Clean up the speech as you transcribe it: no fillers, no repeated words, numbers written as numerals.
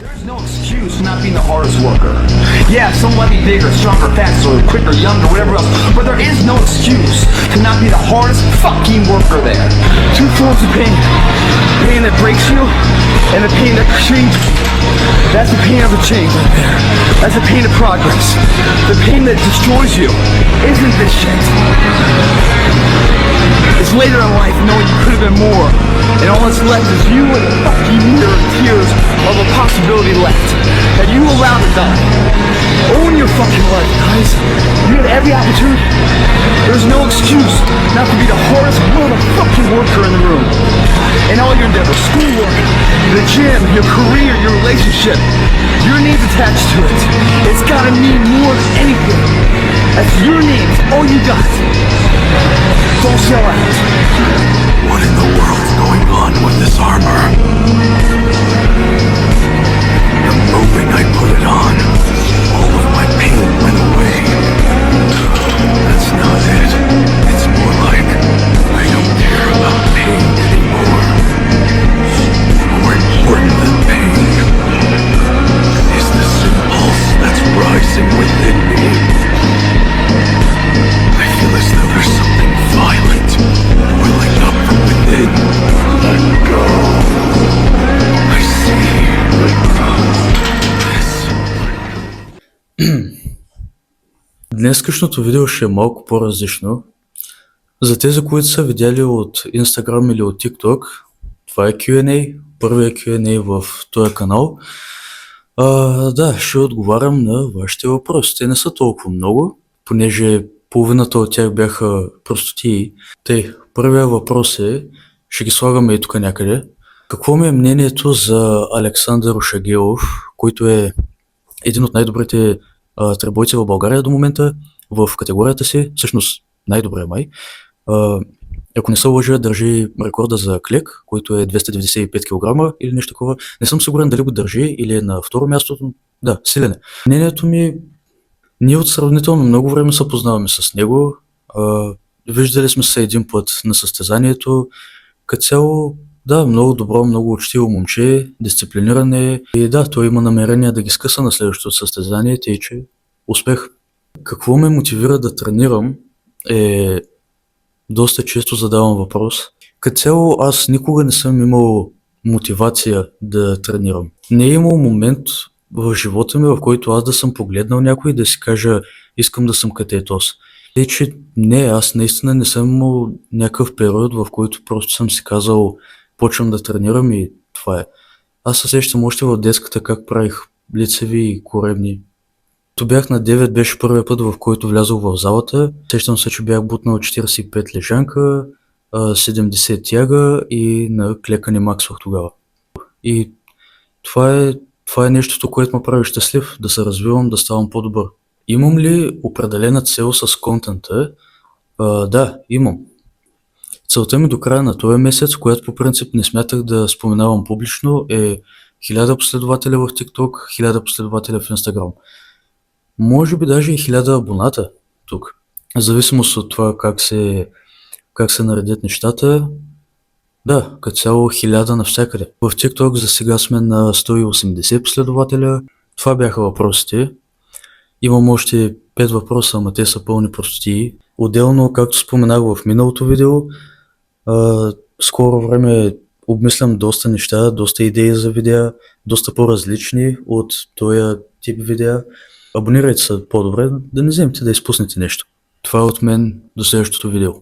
There's no excuse for not being the hardest worker. Yeah, some might be bigger, stronger, faster, quicker, younger, whatever else, but there is no excuse to not be the hardest fucking worker there. Two forms of pain. Pain that breaks you, and the pain that changes you. That's the pain of the change right there. That's the pain of progress. The pain that destroys you isn't this shit. It's later in life knowing you could have been more, and all that's left is you and the fucking mirror and tears of a possibility left that you allowed to die. Own your fucking life, guys. You had every opportunity. There's no excuse not to be the hardest motherfucking worker in the room. In all your endeavors, schoolwork, the gym, your career, your relationship, your needs attached to it. It's gotta mean more than anything. That's your needs, all you got. Don't sell out. What in the world's going on with this armor? The moment I put it on, all of my pain went away. That's not it. It's more like I don't care about pain anymore. More important than pain is this impulse that's rising within me. I feel as though there's something violent welling up from within. Let go. I see. Днескашното видео ще е малко по-различно. За тези, които са видяли от Instagram или от TikTok, това е Q&A, първият Q&A в този канал. Да, ще отговарям на вашите въпроси. Те не са толкова много, понеже половината от тях бяха простотии. Първият въпрос е, ще ги слагаме и тук някъде. Какво ми е мнението за Александър Ушагелов, който е един от най-добрите трибойци в България до момента в категорията си, всъщност най-добре май. Ако не се лъжа, държи рекорда за клек, който е 295 кг или нещо такова. Не съм сигурен дали го държи или е на второ място. Да, силен е. Мнението ми, ние от сравнително много време се познаваме с него. Виждали сме се един път на състезанието. Като цяло, да, много добро, много учтиво момче, дисциплиниран е и да, той има намерение да ги скъса на следващото състезание, тъй че успех. Какво ме мотивира да тренирам е доста често задавам въпрос. Като цяло аз никога не съм имал мотивация да тренирам. Не е имал момент в живота ми, в който аз да съм погледнал някой и да си кажа искам да съм катетос. Тъй че не, аз наистина не съм имал някакъв период, в който просто съм си казал почвам да тренирам и това е. Аз се сещам още в детската как правих лицеви и коремни. То бях на 9, беше първият път, в който влязох в залата. Сещам се, че бях бутнал 45 лежанка, 70 тяга и на клекане максвах тогава. И това е нещото, което ме прави щастлив, да се развивам, да ставам по-добър. Имам ли определена цел с контента? Да, имам. Целта ми до края на този месец, която по принцип не смятах да споменавам публично, е 1000 последователя в TikTok, 1000 последователя в Instagram. Може би даже и 1000 абоната тук. В зависимост от това как се наредят нещата. Да, като цяло 1000 навсякъде. В TikTok за сега сме на 180 последователя. Това бяха въпросите. Имам още 5 въпроса, ама те са пълни простотии. Отделно, както споменах в миналото видео, скоро време обмислям доста неща, доста идеи за видеа, доста по-различни от този тип видеа. Абонирайте се по-добре, да не вземете да изпуснете нещо. Това е от мен, до следващото видео.